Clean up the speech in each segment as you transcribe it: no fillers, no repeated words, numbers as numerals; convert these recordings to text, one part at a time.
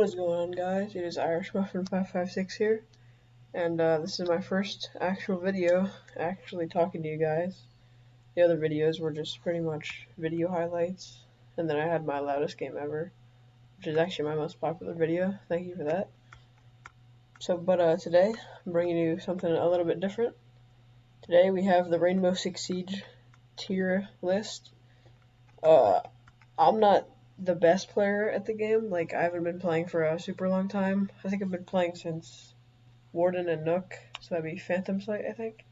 What is going on, guys? It is IrishMuffin556 here, and this is my first actual video actually talking to you guys. The other videos were just pretty much video highlights, and then I had my loudest game ever, which is actually my most popular video. Thank you for that. But today, I'm bringing you something a little bit different. Today we have the Rainbow Six Siege tier list. I'm not the best player at the game. Like, I haven't been playing for a super long time. I think I've been playing since Warden and Nook, so that'd be Phantom Sight, I think.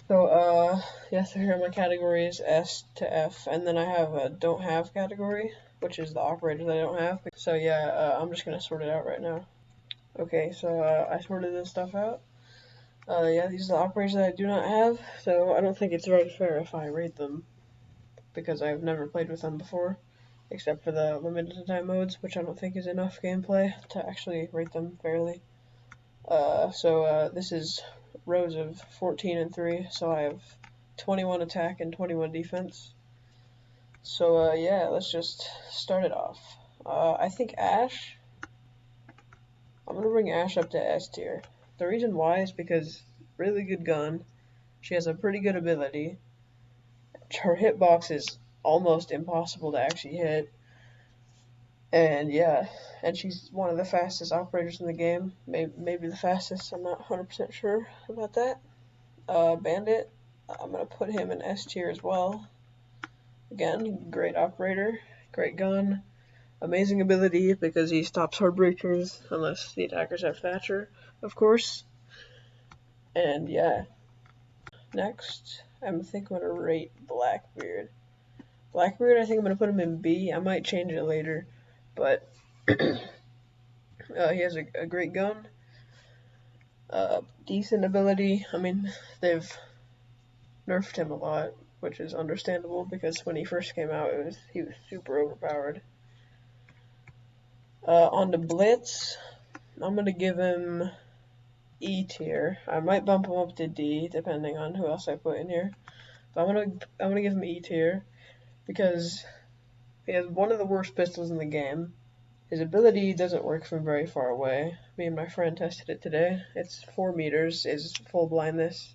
So, so here are my categories, S to F, and then I have a don't have category, which is the operators I don't have. So I'm just gonna sort it out right now. Okay, so I sorted this stuff out. These are the operators that I do not have, so I don't think it's very fair if I rate them, because I've never played with them before, except for the limited time modes, which I don't think is enough gameplay to actually rate them fairly. This is rows of 14 and 3, so I have 21 attack and 21 defense. So let's just start it off. I think Ash, I'm gonna bring Ash up to S tier. The reason why is because really good gun, she has a pretty good ability, her hitbox is almost impossible to actually hit, and she's one of the fastest operators in the game, maybe the fastest. I'm not 100% sure about that. Bandit, I'm gonna put him in S tier as well. Again, great operator, great gun, amazing ability because he stops hard breachers unless the attackers have Thatcher, of course. And next, I think I'm gonna rate Blackbeard. Blackbeard, I think I'm gonna put him in B. I might change it later, but he has a great gun, decent ability. I mean, they've nerfed him a lot, which is understandable because when he first came out, he was super overpowered. On the Blitz, I'm gonna give him E tier. I might bump him up to D depending on who else I put in here, but I'm gonna give him E tier because he has one of the worst pistols in the game. His ability doesn't work from very far away. Me and my friend tested it today. It's 4 meters is full blindness.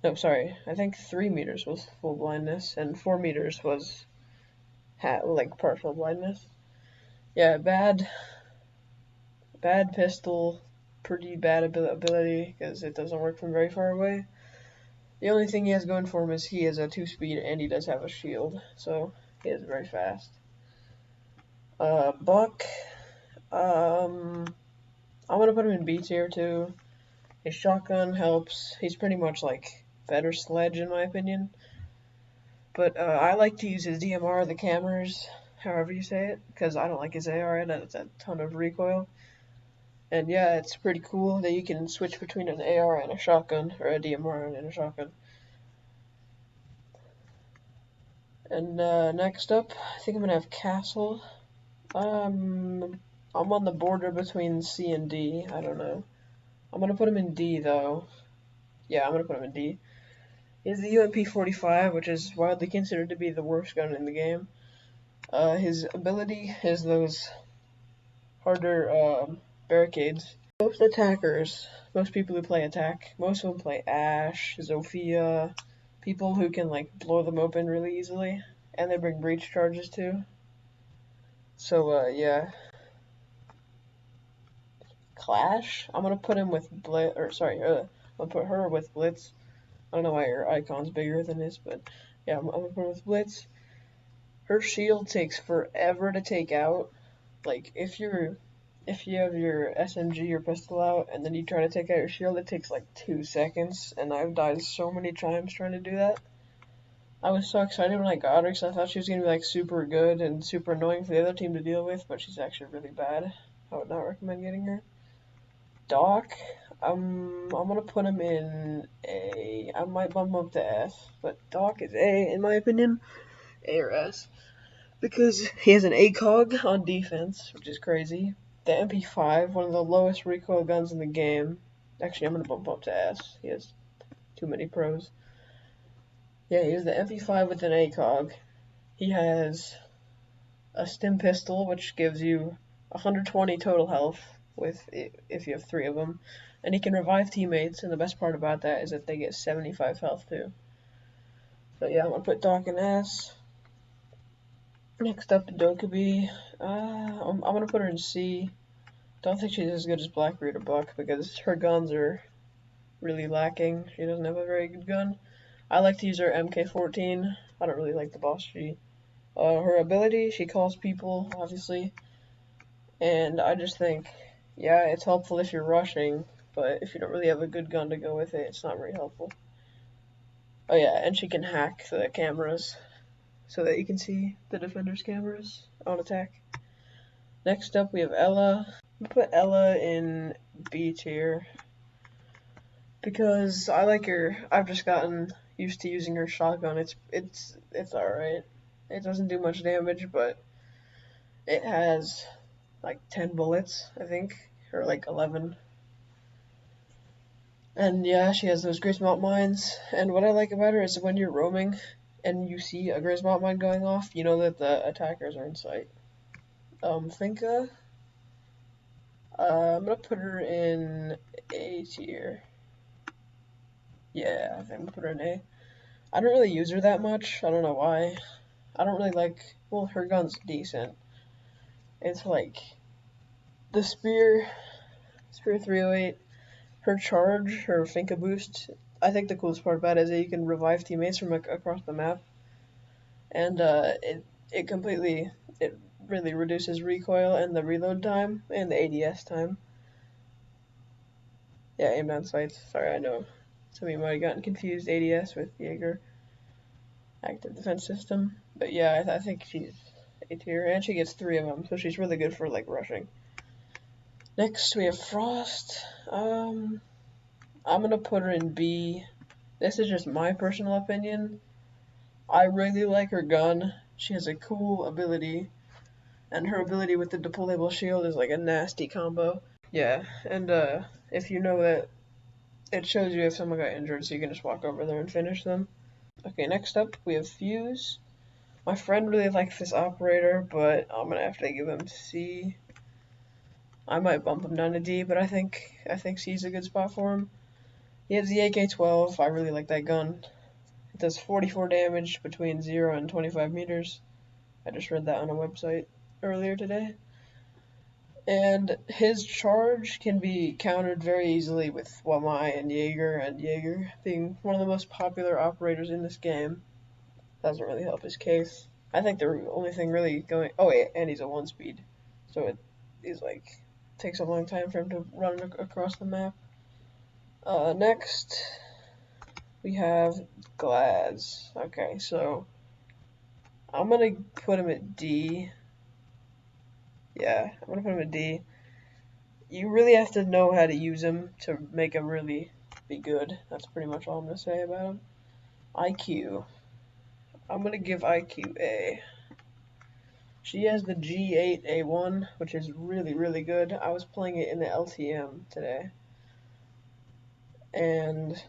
No, sorry, I think 3 meters was full blindness, and 4 meters was partial blindness. Yeah, bad pistol, pretty bad ability because it doesn't work from very far away. The only thing he has going for him is he has a 2-speed and he does have a shield, so he is very fast. Buck, I'm gonna put him in B tier too. His shotgun helps. He's pretty much like better Sledge in my opinion. But I like to use his DMR, the cameras, however you say it, because I don't like his AR. It has a ton of recoil. And it's pretty cool that you can switch between an AR and a shotgun, or a DMR and a shotgun. And next up, I think I'm gonna have Castle. I'm on the border between C and D. I don't know. I'm gonna put him in D though. Yeah, I'm gonna put him in D. He has the UMP-45, which is widely considered to be the worst gun in the game. His ability is those harder barricades. Most attackers, most people who play attack, most of them play Ash, Zofia, people who can blow them open really easily, and they bring breach charges too. So Clash, I'm gonna put him with I'm gonna put her with Blitz. I don't know why her icon's bigger than this, but yeah, I'm gonna put her with Blitz. Her shield takes forever to take out. Like, if you have your SMG or pistol out and then you try to take out your shield, it takes like 2 seconds, and I've died so many times trying to do that. I was so excited when I got her because I thought she was gonna be super good and super annoying for the other team to deal with, but she's actually really bad. I would not recommend getting her. Doc, I'm gonna put him in A. I might bump him up to S, but Doc is A in my opinion, A or S, because he has an ACOG on defense, which is crazy. The MP5, one of the lowest recoil guns in the game. Actually, I'm gonna bump up to S. He has too many pros. Yeah, he has the MP5 with an ACOG. He has a stim pistol, which gives you 120 total health if you have 3 of them, and he can revive teammates. And the best part about that is that they get 75 health too. So yeah, I'm gonna put Doc in S. Next up, Dokkaebi. I'm gonna put her in C. Don't think she's as good as Blackbeard or Buck because her guns are really lacking. She doesn't have a very good gun. I like to use her MK14. I don't really like the Boss G. Her ability, she calls people, obviously. And I just think, yeah, it's helpful if you're rushing, but if you don't really have a good gun to go with it, it's not very helpful. Oh yeah, and she can hack the cameras so that you can see the defender's cameras on attack. Next up, we have Ella. I'm gonna put Ella in B tier because I like her. I've just gotten used to using her shotgun. It's alright. It doesn't do much damage, but it has like 10 bullets, I think, or like 11. And yeah, she has those Grismont mines. And what I like about her is when you're roaming and you see a Grismont mine going off, you know that the attackers are in sight. Finka. I'm gonna put her in A tier. Yeah, I think I'm gonna put her in A. I don't really use her that much. I don't know why. I don't really like. Well, her gun's decent. It's like the spear 308. Her charge, her Finka boost. I think the coolest part about it is that you can revive teammates from across the map, and it really reduces recoil and the reload time and the ADS time. Yeah, aim down sights. Sorry, I know some of you might have gotten confused ADS with Jaeger, active defense system. But yeah, I think she's A tier, and she gets 3 of them, so she's really good for like rushing. Next we have Frost. I'm gonna put her in B. This is just my personal opinion. I really like her gun. She has a cool ability, and her ability with the deployable shield is like a nasty combo. Yeah, and if you know that, it shows you if someone got injured, so you can just walk over there and finish them. Okay, next up we have Fuse. My friend really likes this operator, but I'm gonna have to give him C. I might bump him down to D, but I think C's a good spot for him. He has the AK-12. I really like that gun. It does 44 damage between 0 and 25 meters. I just read that on a website earlier today. And his charge can be countered very easily with Wamai and Jaeger being one of the most popular operators in this game. Doesn't really help his case. I think the only thing really going... Oh, wait, and he's a 1-speed. So he's like... takes a long time for him to run across the map. Next, we have Glaz. Okay, so I'm gonna put him at D. Yeah, I'm gonna put him at D. You really have to know how to use him to make him really be good. That's pretty much all I'm gonna say about him. IQ. I'm gonna give IQ A. She has the G8A1, which is really, really good. I was playing it in the LTM today. And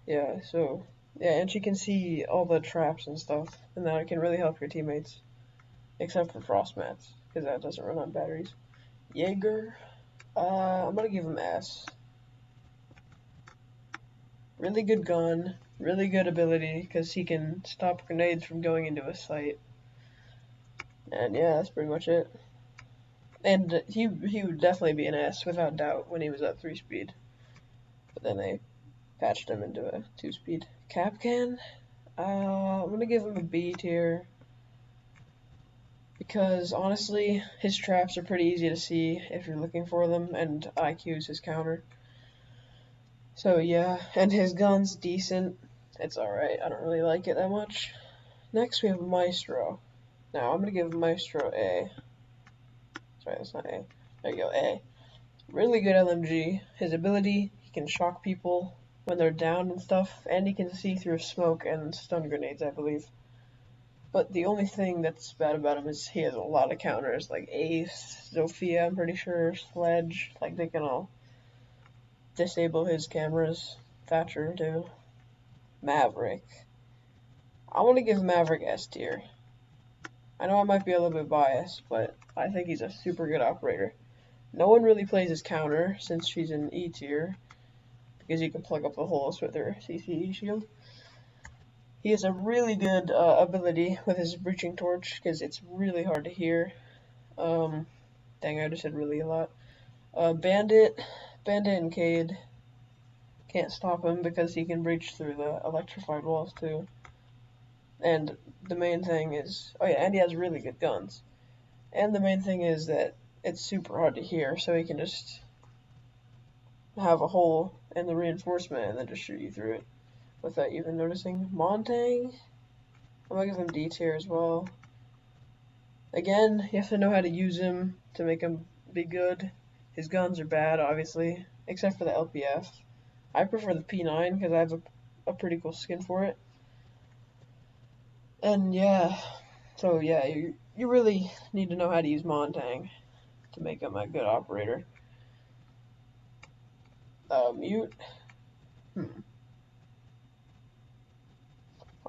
yeah, so yeah, and she can see all the traps and stuff, and that can really help your teammates. Except for frost mats, because that doesn't run on batteries. Jaeger, I'm gonna give him S. Really good gun, really good ability, because he can stop grenades from going into a site. And yeah, that's pretty much it. And he would definitely be an S, without doubt, when he was at 3-speed. But then they patched him into a 2-speed. Capcan, I'm gonna give him a B tier. Because honestly, his traps are pretty easy to see if you're looking for them, and IQ's his counter. So yeah, and his gun's decent. It's alright, I don't really like it that much. Next we have Maestro. Now I'm gonna give Maestro A. Sorry, that's not A. There you go, A. Really good LMG. His ability, he can shock people when they're down and stuff, and he can see through smoke and stun grenades, I believe. But the only thing that's bad about him is he has a lot of counters, like Ace, Zofia, I'm pretty sure, Sledge, like they can all disable his cameras. Thatcher too. Maverick. I want to give Maverick S tier. I know I might be a little bit biased, but I think he's a super good operator. No one really plays his counter since she's in E tier, because you can plug up the holes with her CCE shield. He has a really good ability with his breaching torch, because it's really hard to hear. Dang, I just said really a lot. Bandit and Cade can't stop him because he can breach through the electrified walls too. And the main thing is, oh yeah, and he has really good guns. And the main thing is that it's super hard to hear, so he can just have a hole in the reinforcement and then just shoot you through it without even noticing. Montang, I'm gonna give him D tier as well. Again, you have to know how to use him to make him be good. His guns are bad, obviously, except for the LPF. I prefer the P9 because I have a pretty cool skin for it. And yeah, so yeah, you really need to know how to use Montang to make him a good operator. Mute. I'm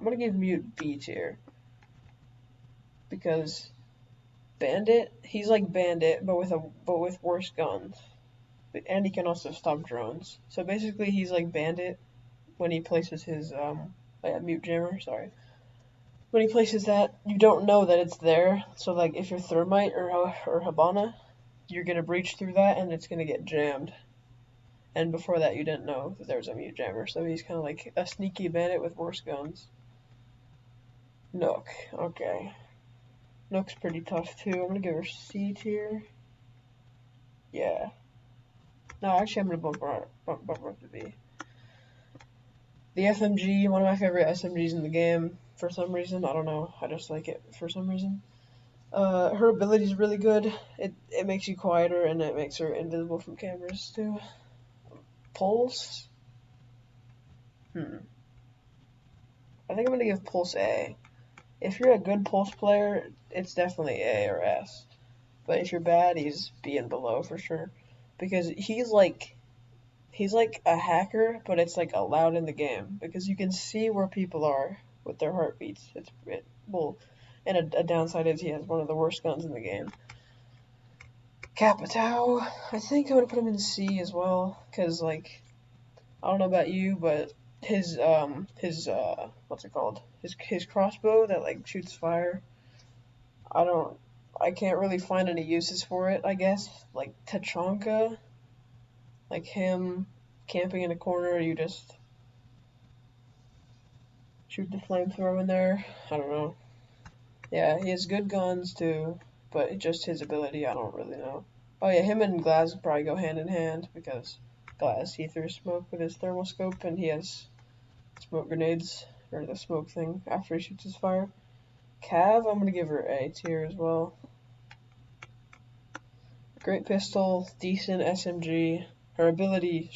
gonna give Mute B tier because Bandit, he's like Bandit, but with worse guns, and he can also stop drones. So basically, he's like Bandit when he places his Mute Jammer. Sorry. When he places that, you don't know that it's there. So like, if you're Thermite or Habana, you're gonna breach through that, and it's gonna get jammed. And before that, you didn't know that there was a Mute Jammer, so he's kind of like a sneaky bandit with worse guns. Nook, okay. Nook's pretty tough too. I'm gonna give her C tier. Yeah. No, actually, I'm gonna bump her up to B. The FMG, one of my favorite SMGs in the game. For some reason, I don't know. I just like it for some reason. Her ability is really good. It makes you quieter and it makes her invisible from cameras too. Pulse. I think I'm gonna give Pulse A. If you're a good Pulse player, it's definitely A or S. But if you're bad, he's B and below for sure. Because he's like a hacker, but it's like allowed in the game because you can see where people are with their heartbeats. And a downside is he has one of the worst guns in the game. Capitao, I think I'm gonna put him in C as well, cause like I don't know about you, but his what's it called? His crossbow that like shoots fire. I can't really find any uses for it. I guess like Tachanka, like him camping in a corner, you just shoot the flamethrower in there. I don't know. Yeah, he has good guns too, but just his ability, I don't really know. Oh yeah, him and Glaz would probably go hand in hand because Glaz sees through smoke with his thermal scope, and he has smoke grenades or the smoke thing after he shoots his fire. Cav, I'm gonna give her A tier as well. Great pistol, decent SMG. Her ability,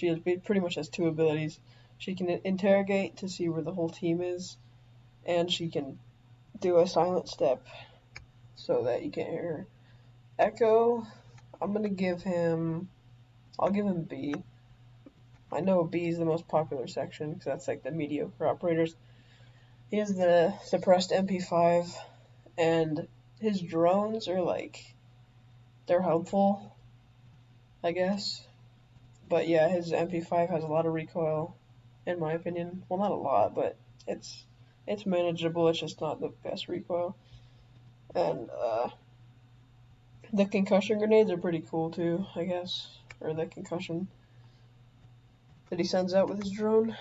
pretty much has two abilities. She can interrogate to see where the whole team is, and she can do a silent step so that you can't hear her. Echo, I'll give him B. I know B is the most popular section because that's like the mediocre operators. He has the suppressed MP5, and his drones are like, they're helpful, I guess. But yeah, his MP5 has a lot of recoil, in my opinion. Well, not a lot, but it's manageable. It's just not the best recoil. And the concussion grenades are pretty cool too, I guess. Or the concussion that he sends out with his drone.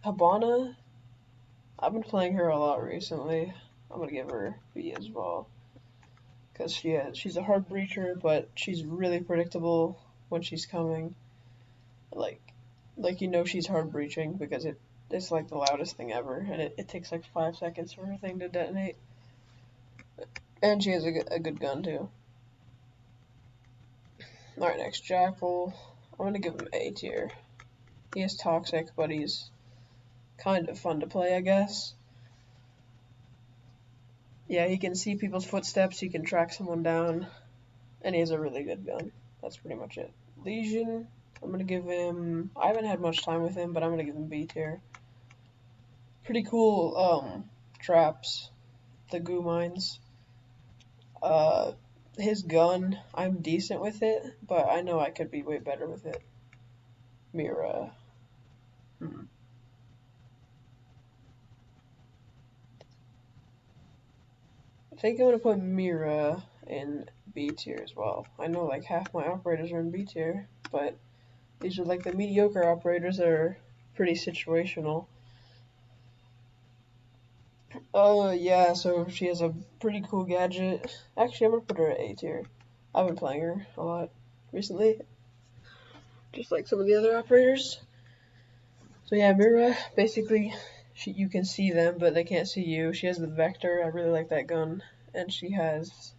Habana, I've been playing her a lot recently. I'm gonna give her B as well. Because she's a hard breacher, but she's really predictable when she's coming. Like she's hard breaching because it's like the loudest thing ever, and it takes like 5 seconds for her thing to detonate. And she has a good gun too. Alright, next, Jackal. I'm gonna give him A tier. He is toxic, but he's kind of fun to play, I guess. Yeah, he can see people's footsteps, he can track someone down, and he has a really good gun. That's pretty much it. Legion, I'm gonna give him, I haven't had much time with him, but I'm gonna give him B tier. Pretty cool traps, the goo mines. Uh, his gun, I'm decent with it, but I know I could be way better with it. Mira. Hmm. I think I'm gonna put Mira in B tier as well. I know like half my operators are in B tier, but these are like the mediocre operators that are pretty situational. Oh yeah, so she has a pretty cool gadget. Actually, I'm gonna put her at A tier. I've been playing her a lot recently, just like some of the other operators. So yeah, Mira, basically, you can see them, but they can't see you. She has the Vector, I really like that gun, and she has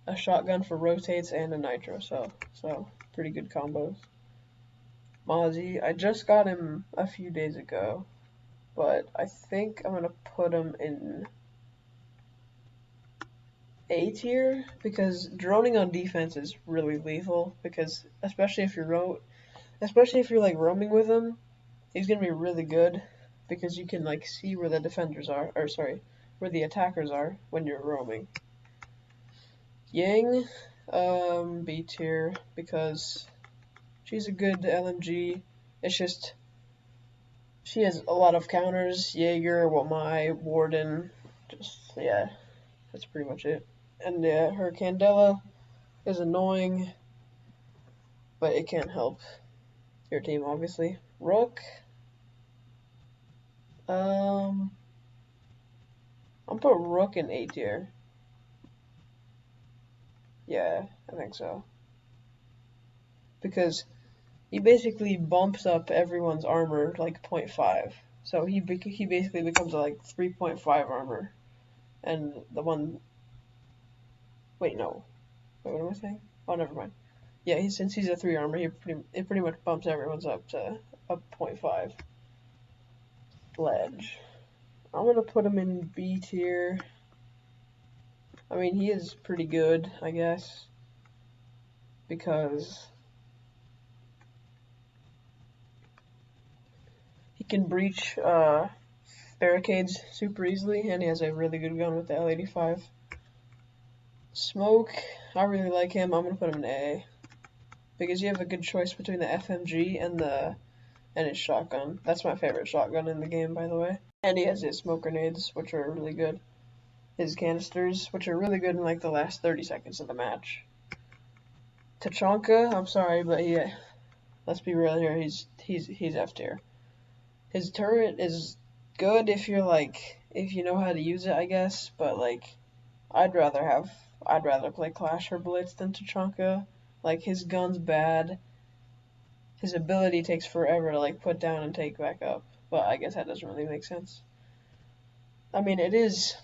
a shotgun for rotates and a nitro cell, so pretty good combos. Mozzie, I just got him a few days ago, but I think I'm gonna put him in A tier because droning on defense is really lethal. Because especially if you're like roaming with him, he's gonna be really good because you can like see where the defenders are, or sorry, where the attackers are when you're roaming. Yang, B tier because she's a good LMG. It's just she has a lot of counters. Jaeger, Wamai, Warden, just yeah, that's pretty much it. And yeah, her Candela is annoying, but it can't help your team obviously. Rook, um, I'm put Rook in A tier. Yeah, I think so. Because he basically bumps up everyone's armor like 0.5. So he basically becomes like 3.5 armor. And the one wait no. Wait, what am I saying? Oh, never mind. Yeah, since he's a 3 armor, it pretty much bumps everyone's up to a 0.5. Sledge. I'm gonna put him in B tier. I mean, he is pretty good, I guess, because he can breach barricades super easily, and he has a really good gun with the L85. Smoke, I really like him. I'm gonna put him in A because you have a good choice between the FMG and his shotgun. That's my favorite shotgun in the game, by the way. And he has his smoke grenades, which are really good. His canisters, which are really good in like the last 30 seconds of the match. Tachanka, I'm sorry, but let's be real here. He's F tier. His turret is good if you know how to use it, I guess. But like, I'd rather play Clash or Blitz than Tachanka. Like his gun's bad. His ability takes forever to like put down and take back up. But I guess that doesn't really make sense. I mean, it is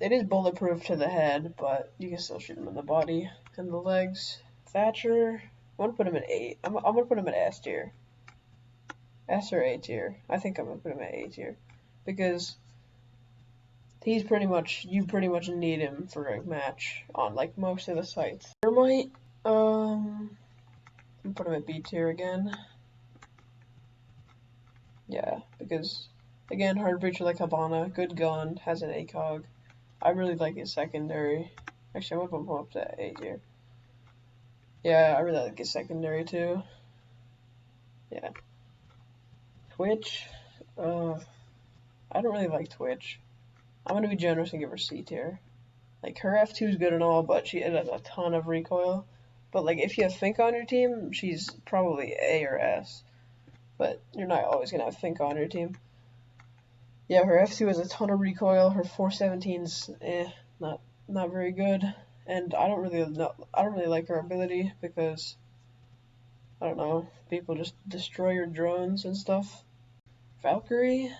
bulletproof to the head, but you can still shoot him in the body and the legs. Thatcher, I'm gonna put him at 8. I'm gonna put him at S tier. S or A tier. I think I'm gonna put him at A tier because you pretty much need him for a match on like most of the sites. Thermite, I'm gonna put him at B tier again. Yeah, because again, hard breacher like Habana, good gun, has an ACOG. I really like his secondary. Actually, I'm gonna bump him up to A tier. Yeah, I really like his secondary too. Yeah. Twitch, I don't really like Twitch. I'm gonna be generous and give her C tier. Like her F2 is good and all, but she has a ton of recoil. But like if you have Fink on your team, she's probably A or S. But you're not always gonna have Fink on your team. Yeah, her F2 has a ton of recoil. Her 417's not very good. And I don't really like her ability because I don't know, people just destroy your drones and stuff. Valkyrie,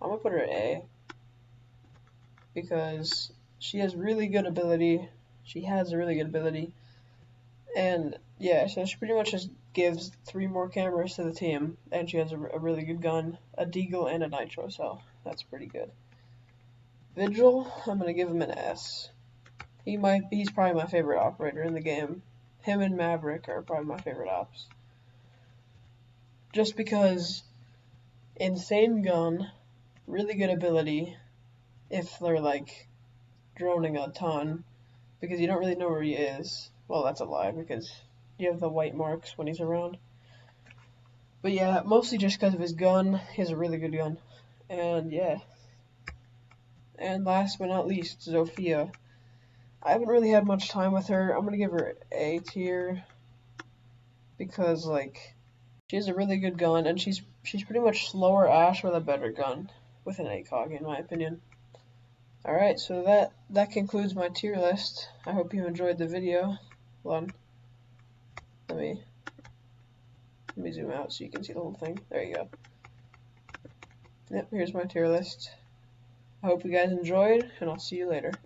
I'm gonna put her at A because she has really good ability. She has a really good ability. And yeah, so she pretty much just gives 3 more cameras to the team, and she has a really good gun, a deagle, and a nitro, so that's pretty good. Vigil, I'm gonna give him an S. He's probably my favorite operator in the game. Him and Maverick are probably my favorite ops. Just because insane gun, really good ability if they're like droning a ton, because you don't really know where he is. Well, that's a lie, because you have the white marks when he's around. But yeah, mostly just because of his gun. He has a really good gun. And yeah. And last but not least, Zofia. I haven't really had much time with her. I'm gonna give her A tier because like she has a really good gun, and she's pretty much slower Ash with a better gun, with an ACOG in my opinion. Alright, so that concludes my tier list. I hope you enjoyed the video. Hold on. Let me zoom out so you can see the whole thing. There you go. Yep, here's my tier list. I hope you guys enjoyed, and I'll see you later.